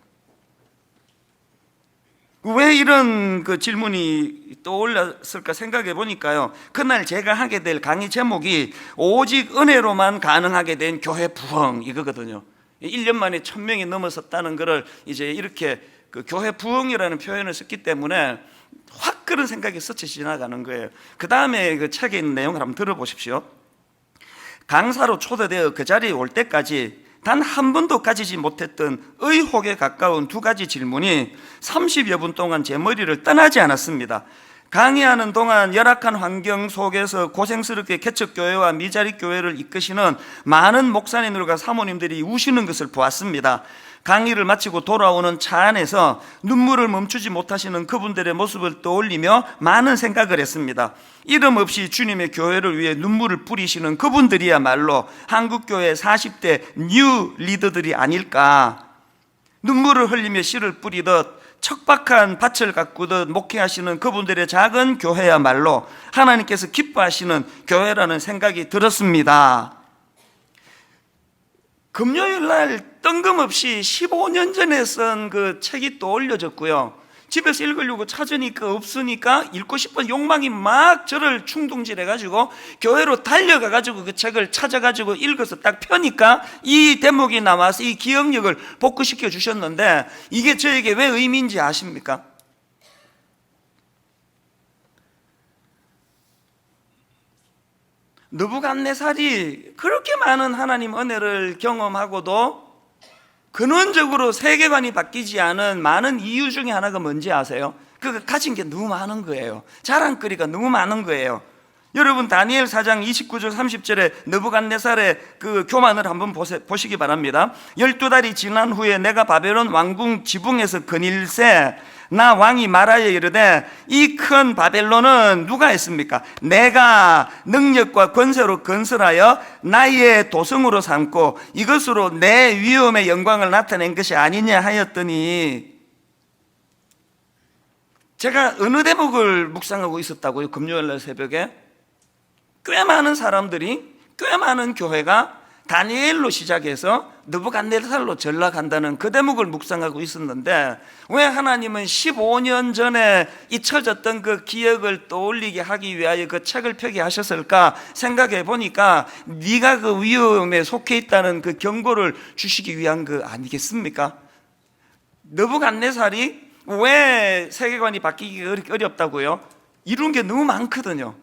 왜 이런 그 질문이 떠올랐을까 생각해 보니까요, 그날 제가 하게 될 강의 제목이 오직 은혜로만 가능하게 된 교회 부흥 이거거든요. 1년 만에 1000명이 넘어섰다는 것을 이제 이렇게 그 교회 부흥이라는 표현을 썼기 때문에 확 그런 생각이 스쳐 지나가는 거예요. 그 다음에 그 책에 있는 내용을 한번 들어보십시오. 강사로 초대되어 그 자리에 올 때까지 단 한 번도 가지지 못했던 의혹에 가까운 두 가지 질문이 30여 분 동안 제 머리를 떠나지 않았습니다. 강의하는 동안 열악한 환경 속에서 고생스럽게 개척교회와 미자립교회를 이끄시는 많은 목사님들과 사모님들이 우시는 것을 보았습니다. 강의를 마치고 돌아오는 차 안에서 눈물을 멈추지 못하시는 그분들의 모습을 떠올리며 많은 생각을 했습니다. 이름 없이 주님의 교회를 위해 눈물을 뿌리시는 그분들이야말로 한국교회 40대 뉴 리더들이 아닐까. 눈물을 흘리며 씨를 뿌리듯 척박한 밭을 가꾸듯 목회하시는 그분들의 작은 교회야말로 하나님께서 기뻐하시는 교회라는 생각이 들었습니다. 금요일 날 뜬금없이 15년 전에 쓴 그 책이 또 올려졌고요. 집에서 읽으려고 찾으니까 없으니까 읽고 싶은 욕망이 막 저를 충동질해가지고 교회로 달려가가지고 그 책을 찾아가지고 읽어서 딱 펴니까 이 대목이 나와서 이 기억력을 복구시켜 주셨는데 이게 저에게 왜 의미인지 아십니까? 느부갓네살이 그렇게 많은 하나님 은혜를 경험하고도 근원적으로 세계관이 바뀌지 않은 많은 이유 중에 하나가 뭔지 아세요? 그 가진 게 너무 많은 거예요. 자랑거리가 너무 많은 거예요. 여러분 다니엘 4장 29절 30절에 느부갓네살의 그 교만을 한번 보시기 바랍니다. 12달이 지난 후에 내가 바벨론 왕궁 지붕에서 거닐새 나 왕이 말하여 이르되 이 큰 바벨론은 누가 했습니까? 내가 능력과 권세로 건설하여 나의 도성으로 삼고 이것으로 내 위엄의 영광을 나타낸 것이 아니냐 하였더니, 제가 어느 대목을 묵상하고 있었다고요? 금요일날 새벽에 꽤 많은 사람들이, 꽤 많은 교회가 다니엘로 시작해서 느부갓네살로 전락한다는 그 대목을 묵상하고 있었는데, 왜 하나님은 15년 전에 잊혀졌던 그 기억을 떠올리게 하기 위하여 그 책을 펴게 하셨을까 생각해 보니까 네가 그 위험에 속해 있다는 그 경고를 주시기 위한 거 아니겠습니까? 느부갓네살이 왜 세계관이 바뀌기 어렵다고요? 이룬 게 너무 많거든요.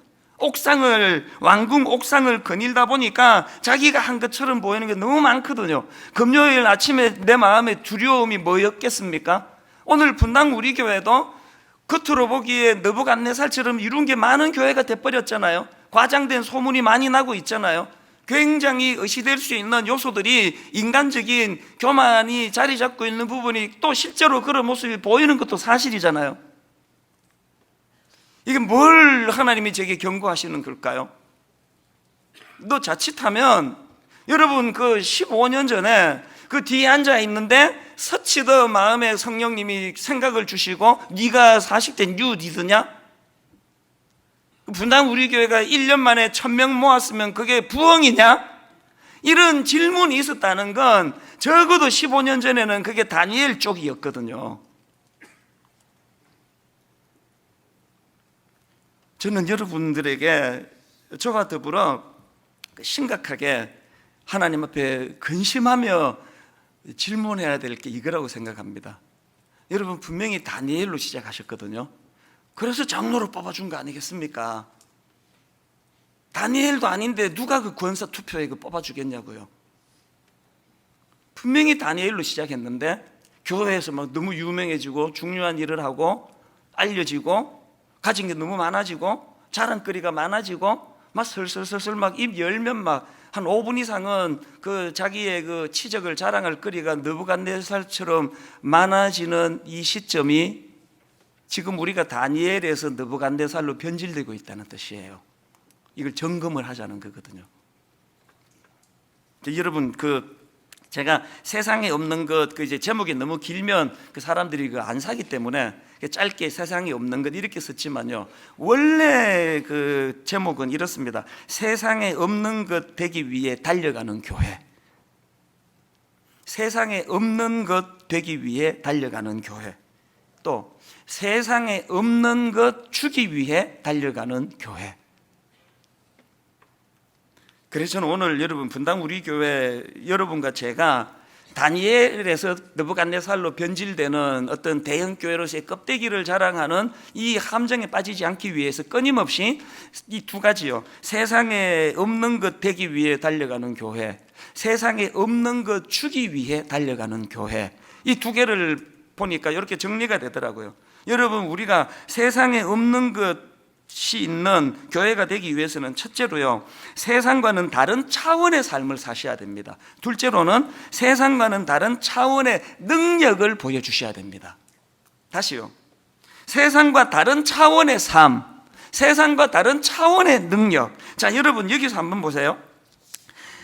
왕궁 옥상을 거닐다 보니까 자기가 한 것처럼 보이는 게 너무 많거든요. 금요일 아침에 내 마음의 두려움이 뭐였겠습니까? 오늘 분당 우리 교회도 겉으로 보기에 느부갓네살처럼 이룬 게 많은 교회가 돼버렸잖아요. 과장된 소문이 많이 나고 있잖아요. 굉장히 의시될 수 있는 요소들이, 인간적인 교만이 자리 잡고 있는 부분이 또 실제로 그런 모습이 보이는 것도 사실이잖아요. 이게 뭘 하나님이 제게 경고하시는 걸까요? 너 자칫하면, 여러분 그 15년 전에 그 뒤에 앉아 있는데 서치더 마음에 성령님이 생각을 주시고 네가 40대 뉴 리더냐? 분당 우리 교회가 1년 만에 1000명 모았으면 그게 부흥이냐? 이런 질문이 있었다는 건 적어도 15년 전에는 그게 다니엘 쪽이었거든요. 저는 여러분들에게 저와 더불어 심각하게 하나님 앞에 근심하며 질문해야 될 게 이거라고 생각합니다. 여러분 분명히 다니엘로 시작하셨거든요. 그래서 장로로 뽑아준 거 아니겠습니까? 다니엘도 아닌데 누가 그 권사 투표에 그 뽑아주겠냐고요. 분명히 다니엘로 시작했는데 교회에서 막 너무 유명해지고 중요한 일을 하고 알려지고 가진 게 너무 많아지고 자랑거리가 많아지고 막 슬슬슬슬 막 입 열면 막 한 5분 이상은 그 자기의 그 치적을 자랑할 거리가 느부갓네살처럼 많아지는 이 시점이 지금 우리가 다니엘에서 느부갓네살로 변질되고 있다는 뜻이에요. 이걸 점검을 하자는 거거든요. 여러분 제가 세상에 없는 것 이제 제목이 너무 길면 그 사람들이 안 사기 때문에 짧게 세상에 없는 것 이렇게 썼지만요. 원래 그 제목은 이렇습니다. 세상에 없는 것 되기 위해 달려가는 교회. 세상에 없는 것 되기 위해 달려가는 교회. 또 세상에 없는 것 주기 위해 달려가는 교회. 그래서 저는 오늘 여러분 분당 우리 교회 여러분과 제가 다니엘에서 느부갓네살로 변질되는 어떤 대형 교회로서의 껍데기를 자랑하는 이 함정에 빠지지 않기 위해서 끊임없이 이 두 가지요. 세상에 없는 것 되기 위해 달려가는 교회, 세상에 없는 것 주기 위해 달려가는 교회. 이 두 개를 보니까 이렇게 정리가 되더라고요. 여러분 우리가 세상에 없는 것이 있는 교회가 되기 위해서는 첫째로요, 세상과는 다른 차원의 삶을 사셔야 됩니다. 둘째로는 세상과는 다른 차원의 능력을 보여주셔야 됩니다. 다시요, 세상과 다른 차원의 삶, 세상과 다른 차원의 능력. 자, 여러분 여기서 한번 보세요.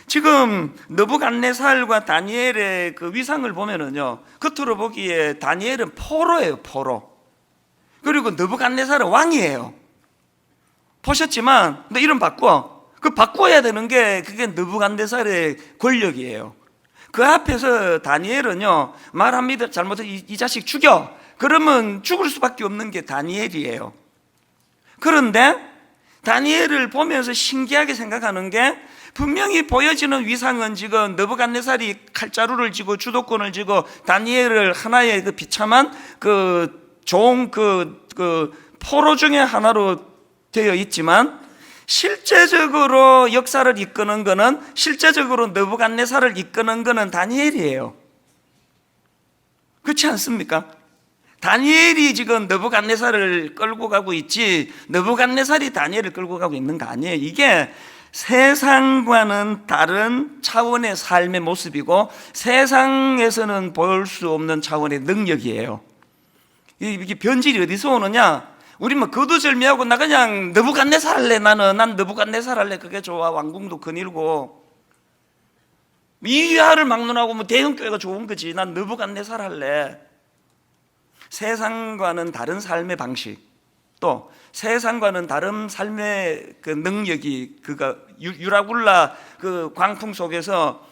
지금 느부갓네살과 다니엘의 그 위상을 보면은요, 겉으로 보기에 다니엘은 포로예요, 포로. 그리고 느부갓네살은 왕이에요. 보셨지만, 너 이름 바꿔. 그 바꿔야 되는 게 그게 느부갓네살의 권력이에요. 그 앞에서 다니엘은요, 말합니다. 잘못해서 이 자식 죽여. 그러면 죽을 수밖에 없는 게 다니엘이에요. 그런데 다니엘을 보면서 신기하게 생각하는 게 분명히 보여지는 위상은 지금 느부갓네살이 칼자루를 쥐고 주도권을 쥐고 다니엘을 하나의 그 비참한 좋은 포로 중에 하나로 되어 있지만 실제적으로 역사를 이끄는 거는, 실제적으로 느부갓네살을 이끄는 거는 다니엘이에요. 그렇지 않습니까? 다니엘이 지금 느부갓네살을 끌고 가고 있지 느부갓네살이 다니엘을 끌고 가고 있는 거 아니에요. 이게 세상과는 다른 차원의 삶의 모습이고 세상에서는 볼 수 없는 차원의 능력이에요. 이게 변질이 어디서 오느냐? 우리 뭐 거두절미하고 나 그냥 느부갓네살 할래. 난 느부갓네살 할래. 그게 좋아. 왕궁도 거닐고 이하를 막론하고 뭐 대형교회가 좋은 거지. 난 느부갓네살 할래. 세상과는 다른 삶의 방식, 또 세상과는 다른 삶의 그 능력이 유라굴라 그 광풍 속에서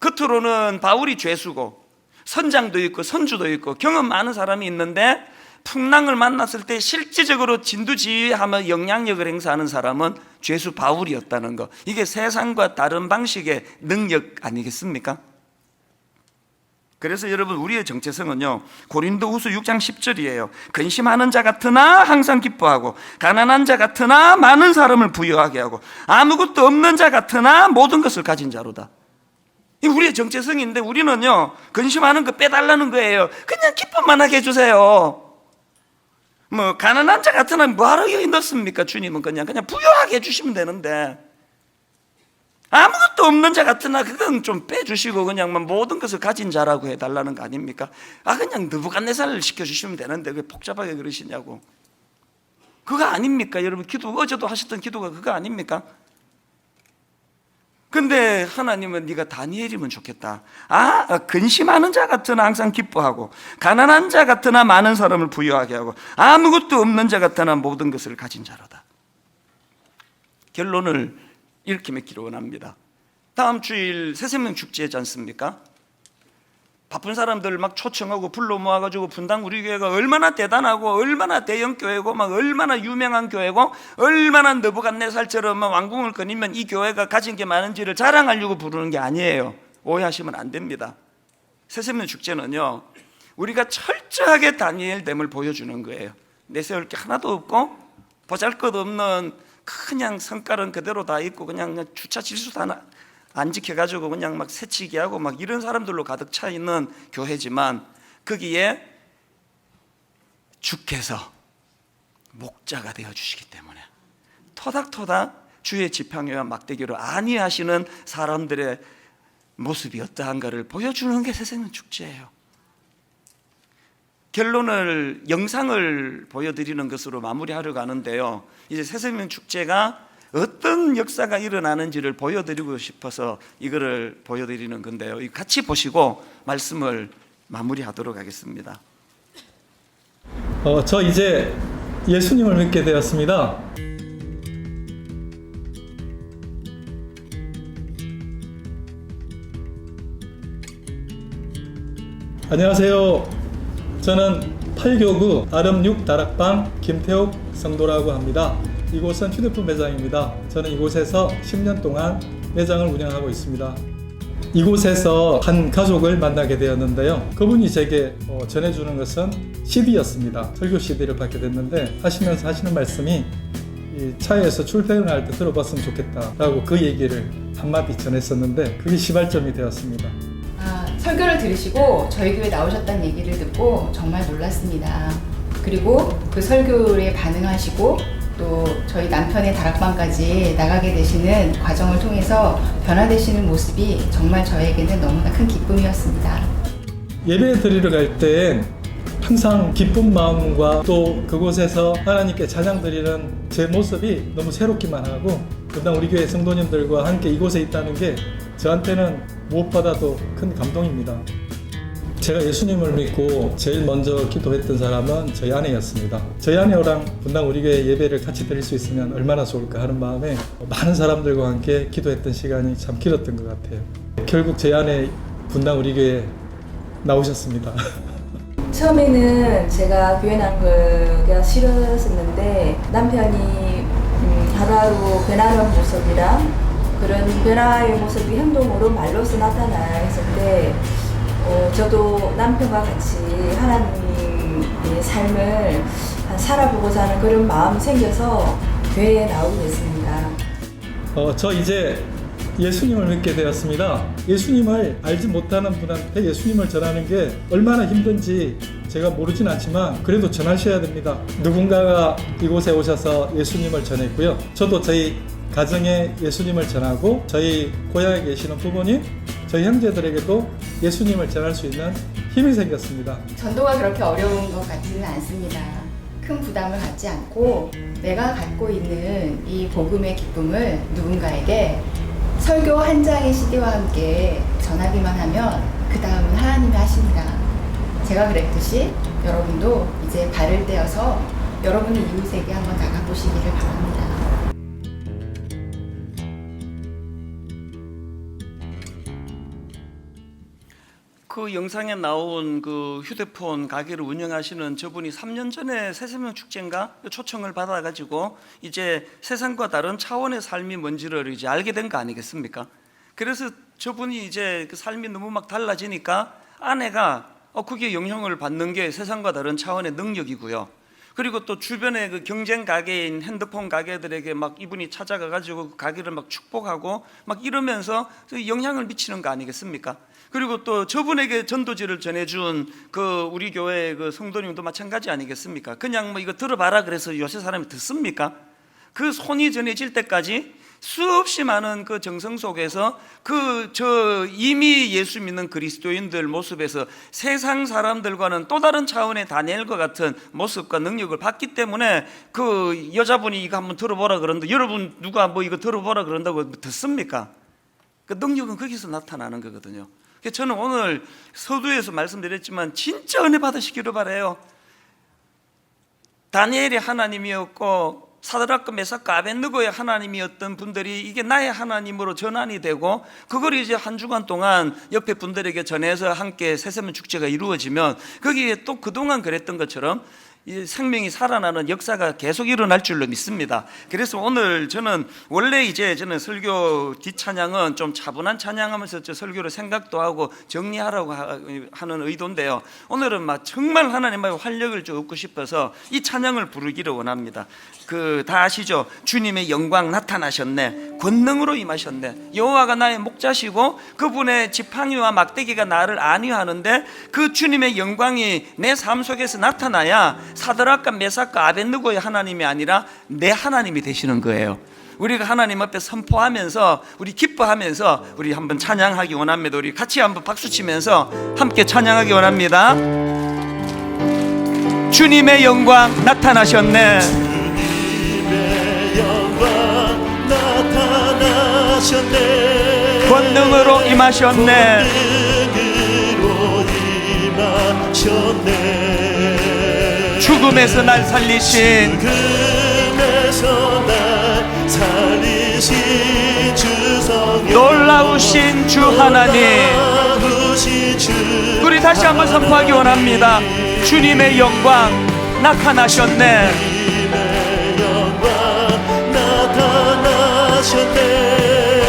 겉으로는 바울이 죄수고 선장도 있고 선주도 있고 경험 많은 사람이 있는데 풍랑을 만났을 때 실질적으로 진두지휘하며 영향력을 행사하는 사람은 죄수 바울이었다는 거. 이게 세상과 다른 방식의 능력 아니겠습니까? 그래서 여러분 우리의 정체성은요, 고린도후서 6장 10절이에요. 근심하는 자 같으나 항상 기뻐하고 가난한 자 같으나 많은 사람을 부유하게 하고 아무것도 없는 자 같으나 모든 것을 가진 자로다. 이 우리의 정체성인데 우리는요, 근심하는 거 빼달라는 거예요. 그냥 기쁨만 하게 해주세요. 뭐 가난한 자 같으나 뭐하러 여기 넣습니까? 주님은 그냥 부유하게 해주시면 되는데, 아무것도 없는 자 같으나 그건 좀 빼주시고 그냥 모든 것을 가진 자라고 해달라는 거 아닙니까? 그냥 느부갓네살을 시켜주시면 되는데 왜 복잡하게 그러시냐고. 그거 아닙니까? 여러분 어제도 하셨던 기도가 그거 아닙니까? 근데 하나님은 네가 다니엘이면 좋겠다. 근심하는 자 같으나 항상 기뻐하고 가난한 자 같으나 많은 사람을 부유하게 하고 아무것도 없는 자 같으나 모든 것을 가진 자로다. 결론을 이렇게 맺기로 원합니다. 다음 주일 새생명 축제지 않습니까? 바쁜 사람들 막 초청하고 불러 모아가지고 분당 우리 교회가 얼마나 대단하고 얼마나 대형 교회고 막 얼마나 유명한 교회고 얼마나 느부갓네살처럼 막 왕궁을 거니면 이 교회가 가진 게 많은지를 자랑하려고 부르는 게 아니에요. 오해하시면 안 됩니다. 새샘년 축제는요, 우리가 철저하게 다니엘됨을 보여주는 거예요. 내세울 게 하나도 없고 보잘것없는 그냥 성깔은 그대로 다 있고 그냥 주차 질서도 하나 안 지켜가지고 그냥 막 새치기 하고 막 이런 사람들로 가득 차 있는 교회지만, 거기에 주께서 목자가 되어 주시기 때문에 토닥토닥 주의 지팡이와 막대기로 안위하시는 사람들의 모습이 어떠한가를 보여주는 게 새생명 축제예요. 결론을 영상을 보여드리는 것으로 마무리하려고 하는데요, 이제 새생명 축제가 어떤 역사가 일어나는지를 보여드리고 싶어서 이거를 보여드리는 건데요, 같이 보시고 말씀을 마무리하도록 하겠습니다. 저 이제 예수님을 믿게 되었습니다. 안녕하세요. 저는 8교구 아름 6 다락방 김태욱 성도라고 합니다. 이곳은 휴대폰 매장입니다. 저는 이곳에서 10년 동안 매장을 운영하고 있습니다. 이곳에서 한 가족을 만나게 되었는데요, 그분이 제게 전해주는 것은 CD였습니다. 설교 CD를 받게 됐는데 하시면서 하시는 말씀이 이 차에서 출퇴근할 때 들어봤으면 좋겠다라고 그 얘기를 한마디 전했었는데 그게 시발점이 되었습니다. 설교를 들으시고 저희 교회 나오셨다는 얘기를 듣고 정말 놀랐습니다. 그리고 그 설교에 반응하시고 또 저희 남편의 다락방까지 나가게 되시는 과정을 통해서 변화되시는 모습이 정말 저에게는 너무나 큰 기쁨이었습니다. 예배 드리러 갈 때 항상 기쁜 마음과 또 그곳에서 하나님께 찬양 드리는 제 모습이 너무 새롭기만 하고, 그다음 우리 교회 성도님들과 함께 이곳에 있다는 게 저한테는 무엇보다도 큰 감동입니다. 제가 예수님을 믿고 제일 먼저 기도했던 사람은 저희 아내였습니다. 저희 아내랑 분당 우리 교회 예배를 같이 드릴 수 있으면 얼마나 좋을까 하는 마음에 많은 사람들과 함께 기도했던 시간이 참 길었던 것 같아요. 결국 저희 아내 분당 우리 교회에 나오셨습니다. 처음에는 제가 교회 나온 거가 싫었었는데 남편이 하루하루 변하는 모습이랑 그런 변화의 모습이 행동으로 말로서 나타나있을 때 저도 남편과 같이 하나님의 삶을 살아보고자 하는 그런 마음이 생겨서 교회에 나오게 됐습니다. 저 이제 예수님을 믿게 되었습니다. 예수님을 알지 못하는 분한테 예수님을 전하는 게 얼마나 힘든지 제가 모르진 않지만 그래도 전하셔야 됩니다. 누군가가 이곳에 오셔서 예수님을 전했고요, 저도 저희 가정에 예수님을 전하고 저희 고향에 계시는 부모님, 저희 형제들에게도 예수님을 전할 수 있는 힘이 생겼습니다. 전도가 그렇게 어려운 것 같지는 않습니다. 큰 부담을 갖지 않고 내가 갖고 있는 이 복음의 기쁨을 누군가에게 설교 한 장의 CD와 함께 전하기만 하면 그 다음은 하나님이 하십니다. 제가 그랬듯이 여러분도 이제 발을 떼어서 여러분의 이웃에게 한번 나가보시기를 바랍니다. 그 영상에 나온 그 휴대폰 가게를 운영하시는 저분이 3년 전에 새생명 축제인가 초청을 받아가지고 이제 세상과 다른 차원의 삶이 뭔지를 이제 알게 된 거 아니겠습니까? 그래서 저분이 이제 그 삶이 너무 막 달라지니까 아내가 그게 영향을 받는 게 세상과 다른 차원의 능력이고요. 그리고 또 주변에 그 경쟁 가게인 핸드폰 가게들에게 막 이분이 찾아가가지고 그 가게를 막 축복하고 막 이러면서 영향을 미치는 거 아니겠습니까? 그리고 또 저분에게 전도지를 전해준 그 우리 교회 그 성도님도 마찬가지 아니겠습니까? 그냥 뭐 이거 들어봐라 그래서 요새 사람이 듣습니까? 그 손이 전해질 때까지 수없이 많은 그 정성 속에서 이미 예수 믿는 그리스도인들 모습에서 세상 사람들과는 또 다른 차원의 다니엘과 같은 모습과 능력을 봤기 때문에 그 여자분이 이거 한번 들어보라 그러는데 여러분 누가 뭐 이거 들어보라 그런다고 듣습니까? 그 능력은 거기서 나타나는 거거든요. 저는 오늘 서두에서 말씀드렸지만 진짜 은혜 받으시기를 바라요. 다니엘이 하나님이었고 사드락과 메삭과 아벳느고의 하나님이었던 분들이 이게 나의 하나님으로 전환이 되고 그걸 이제 한 주간 동안 옆에 분들에게 전해서 함께 세세면 축제가 이루어지면 거기에 또 그동안 그랬던 것처럼 이 생명이 살아나는 역사가 계속 일어날 줄로 믿습니다. 그래서 오늘 저는 원래 이제 저는 설교 뒷찬양은 좀 차분한 찬양하면서 저 설교를 생각도 하고 정리하라고 하는 의도인데요. 오늘은 막 정말 하나님의 활력을 좀 얻고 싶어서 이 찬양을 부르기를 원합니다. 다 아시죠? 주님의 영광 나타나셨네, 권능으로 임하셨네. 여호와가 나의 목자시고 그분의 지팡이와 막대기가 나를 안위하는데 그 주님의 영광이 내 삶 속에서 나타나야 사드락과 메삭과 아벳느고의 하나님이 아니라 내 하나님이 되시는 거예요. 우리가 하나님 앞에 선포하면서 우리 기뻐하면서 우리 한번 찬양하기 원합니다. 우리 같이 한번 박수치면서 함께 찬양하기 원합니다. 주님의 영광 나타나셨네, 주님의 영광 나타나셨네, 권능으로 임하셨네, 권능으로 임하셨네. 죽음에서 날 살리신 죽음에서 날 살리신 주 성령, 놀라우신 주 하나님, 놀라우신 주 우리 다시 한번 선포하기 원합니다. 주님의 영광 나타나셨네, 주님의 영광 나타나셨네,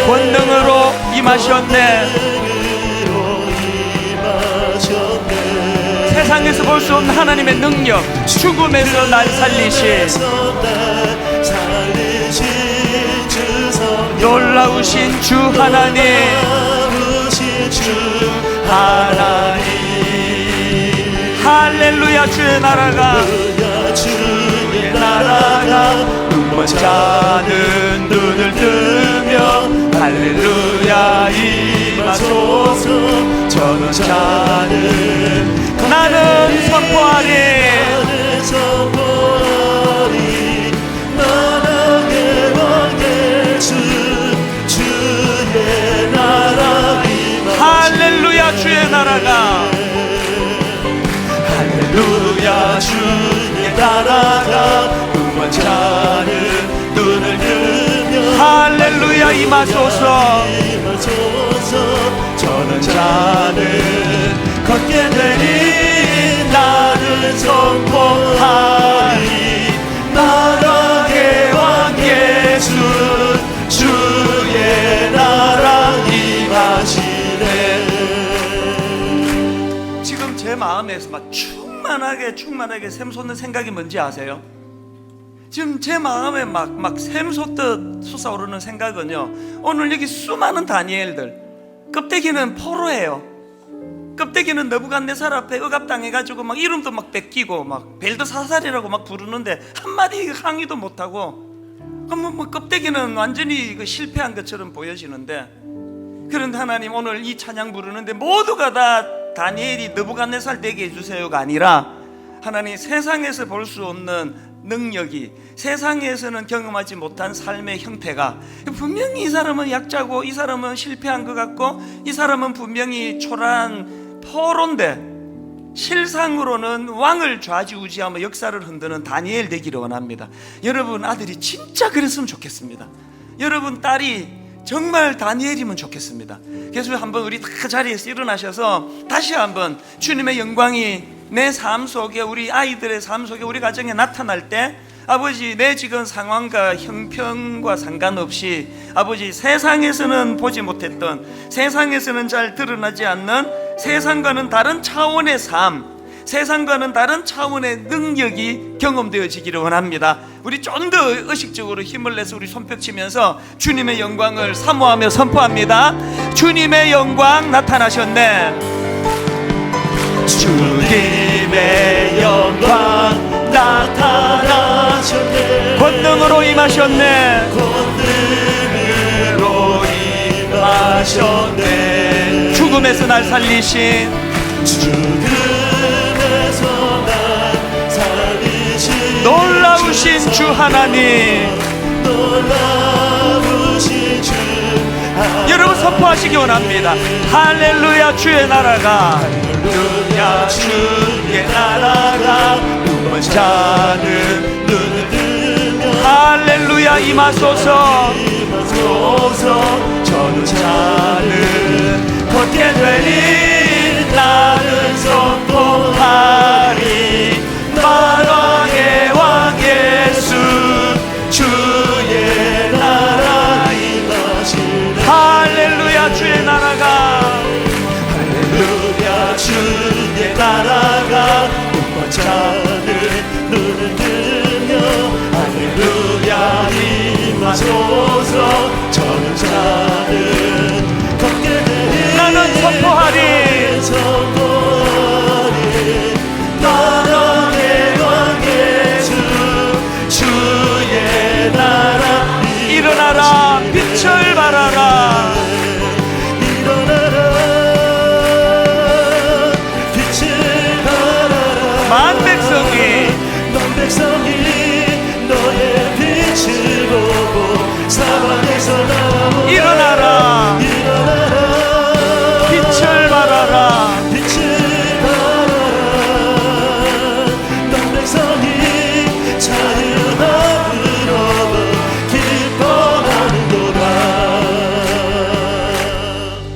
권능으로 임하셨네, 권능으로 임하셨네. 세상에서 볼 수 없는 하나님의 능력, 죽음에서 날 살리신 놀라우신 주 하나님, 할렐루야. 주의 나라가 눈먼 자는 눈을 뜨며 할렐루야 임하소서. 저는 자는 나는 선포하리, 나라의 왕 예수 주의 나라 할렐루야. 주의 나라가, 할렐루야. 주의 나라가 눈먼 자는 눈을 뜨며 할렐루야 임하소서. 저는 자는 걷게 되니 나를 선포하리, 나라의 왕 예수 주의 나라 임하시네. 지금 제 마음에서 막 충만하게 샘솟는 생각이 뭔지 아세요? 지금 제 마음에 막 샘솟듯 솟아오르는 생각은요, 오늘 여기 수많은 다니엘들, 껍데기는 포로예요. 껍데기는 느부갓네살 앞에 억압당해가지고 막 이름도 막 뺏기고 막 벨드사살이라고 막 부르는데 한마디 항의도 못하고, 뭐 껍데기는 완전히 실패한 것처럼 보여지는데, 그런데 하나님 오늘 이 찬양 부르는데 모두가 다 다니엘이 느부갓네살 되게 해주세요가 아니라, 하나님 세상에서 볼 수 없는 능력이, 세상에서는 경험하지 못한 삶의 형태가, 분명히 이 사람은 약자고 이 사람은 실패한 것 같고 이 사람은 분명히 초라한 포로인데 실상으로는 왕을 좌지우지하며 역사를 흔드는 다니엘 되기를 원합니다. 여러분 아들이 진짜 그랬으면 좋겠습니다. 여러분 딸이 정말 다니엘이면 좋겠습니다. 그래서 한번 우리 다 자리에서 일어나셔서 다시 한번 주님의 영광이 내 삶 속에, 우리 아이들의 삶 속에, 우리 가정에 나타날 때, 아버지 내 지금 상황과 형편과 상관없이 아버지 세상에서는 보지 못했던, 세상에서는 잘 드러나지 않는, 세상과는 다른 차원의 삶, 세상과는 다른 차원의 능력이 경험되어지기를 원합니다. 우리 좀 더 의식적으로 힘을 내서 우리 손뼉치면서 주님의 영광을 사모하며 선포합니다. 주님의 영광 나타나셨네, 주님의 영광 나타나셨네, 권능으로 임하셨네, 권능으로 임하셨네. 죽음에서 날 살리신, 죽음에서 날 살리신 놀라우신 주 하나님, 놀라우신 주 하나님. 여러분 선포하시기 원합니다. 할렐루야. 주의 나라가, 할렐루야. 주의 나라가 눈먼 자는 눈을 뜨며 할렐루야 임하소서. 전우자는 걷게 되니 나는 선포하리. 만왕의 왕 예수 주의 나라 임하시네. 할렐루야 주의 나라가, 할렐루야 주의 나라가 공포자들 눈을 뜨며 할렐루야 임하소서. 전우자는 걷게 되니 나는 선포하리. 선포하리. 만왕의 왕 예수 주의 나라 일어나라 빛을 발하라. 일어나라 빛을 발하라. 만 백성이 너의 빛을 보고 사방에서 나오라. 일어나라 일어나라 빛을 발하라. 빛을 발하라. 넌 백성이 자유 앞으로 기뻐하는도다.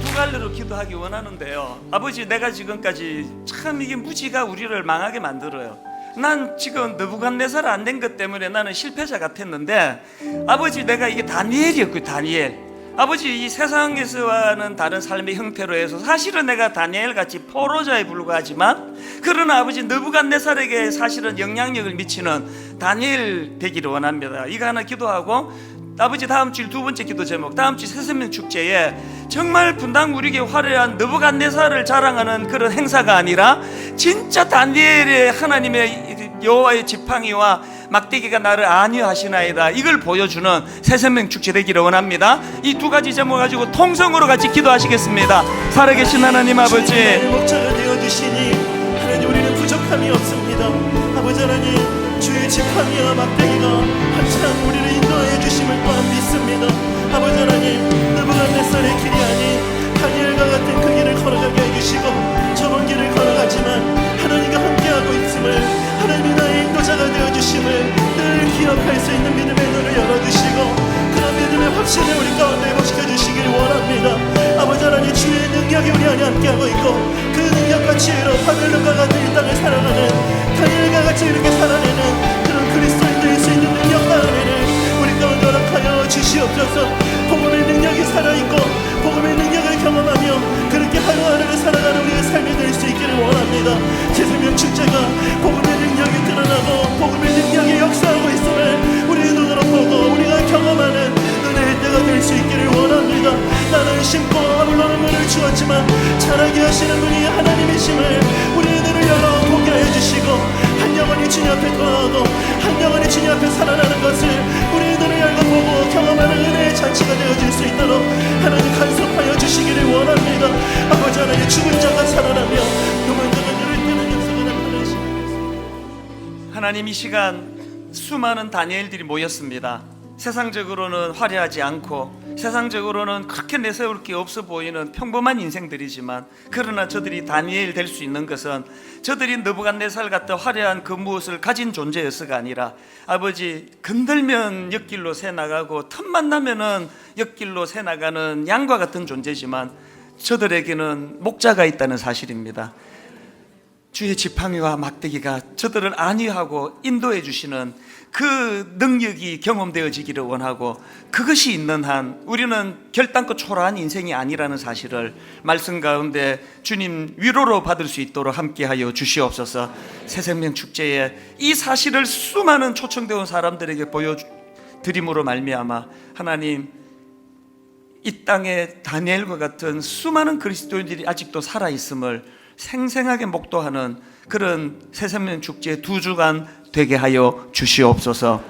두 갈래로 기도하기 원하는데요. 아버지, 내가 지금까지 참 이게 무지가 우리를 망하게 만들어요. 난 지금 느부갓네살 안 된 것 때문에 나는 실패자 같았는데, 아버지, 내가 이게 다니엘이었고요. 다니엘. 아버지, 이 세상에서와는 다른 삶의 형태로 해서 사실은 내가 다니엘 같이 포로자에 불과하지만, 그러나 아버지 느부갓네살에게 사실은 영향력을 미치는 다니엘 되기를 원합니다. 이거 하나 기도하고, 아버지 다음 주 두 번째 기도 제목, 다음 주 새생명 축제에 정말 분당 우리에게 화려한 느부갓네살을 자랑하는 그런 행사가 아니라 진짜 다니엘의 하나님의 여호와의 지팡이와 막대기가 나를 안위하시나이다, 이걸 보여주는 새생명 축제 되기를 원합니다. 이 두 가지 제목 가지고 통성으로 같이 기도하시겠습니다. 살아계신 하나님 아버지, 주의 목자가 되어주시니 하나님 우리는 부족함이 없습니다. 아버지 하나님, 주의 지팡이와 막대기가 항상 우리를 인도하여 주심을 또한 믿습니다. 아버지 하나님, 느부갓네살의 길이 아닌 다니엘과 같은 그 길을 걸어가게 해주시고, 좁은 길을 걸어가지만 하나님과 함께하고 있음을, 하나님이 나의 인도자가 되어주심을 늘 기억할 수 있는 믿음의 눈을 열어주시고, 그런 믿음의 확신을 우리 가운데 회복시켜주시길 원합니다. 아버지 하나님, 주의 능력이 우리 안에 함께하고 있고, 그 능력과 지혜로 바벨론과 같은 이 땅을 살아가는, 다니엘과 같이 이렇게 살아내는 그런 그리스도인 될 수 있는 능력 가운데를 우리 가운데 허락하여 주시옵소서. 복음의 능력이 살아있고 복음의 능력을 경험하며 그렇게 하루하루를 살아가는 우리의 삶이 될 수 있기를 원합니다. 새생명 축제가 복음의 능력이 드러나고 복음의 능력이 역사하고 있음을 우리의 눈으로 보고 우리가 경험하는 은혜의 때가 될 수 있기를 원합니다. 나는 심고 아무런 물을 주었지만 자라게 하시는 분이 하나님이심을 우리의 눈을 열어 보게 해주시고, 한 영혼이 주님 앞에 돌아오고 한 영혼이 주님 앞에 살아나는 것을 우리의 눈을 열고 보고 경험하는 은혜의 잔치가 되어질 수 있도록 하나님 간섭하여 주시기를 원합니다. 아버지 하나님, 죽은 자가 살아나며 눈을 뜨고 눈을 뜨는 역사가 나타나시옵소서. 하나님, 이 시간 수많은 다니엘들이 모였습니다. 세상적으로는 화려하지 않고 세상적으로는 그렇게 내세울 게 없어 보이는 평범한 인생들이지만, 그러나 저들이 다니엘 될 수 있는 것은 저들이 느부갓네살 같은 화려한 그 무엇을 가진 존재였어가 아니라, 아버지, 건들면 옆길로 새 나가고 틈만 나면은 옆길로 새 나가는 양과 같은 존재지만 저들에게는 목자가 있다는 사실입니다. 주의 지팡이와 막대기가 저들을 안위하고 인도해 주시는 그 능력이 경험되어지기를 원하고, 그것이 있는 한 우리는 결단코 초라한 인생이 아니라는 사실을 말씀 가운데 주님 위로로 받을 수 있도록 함께하여 주시옵소서. 새생명 축제에 이 사실을 수많은 초청되어 온 사람들에게 보여드림으로 말미암아 하나님, 이 땅에 다니엘과 같은 수많은 그리스도인들이 아직도 살아있음을 생생하게 목도하는 그런 새생명 축제 2주간 되게 하여 주시옵소서.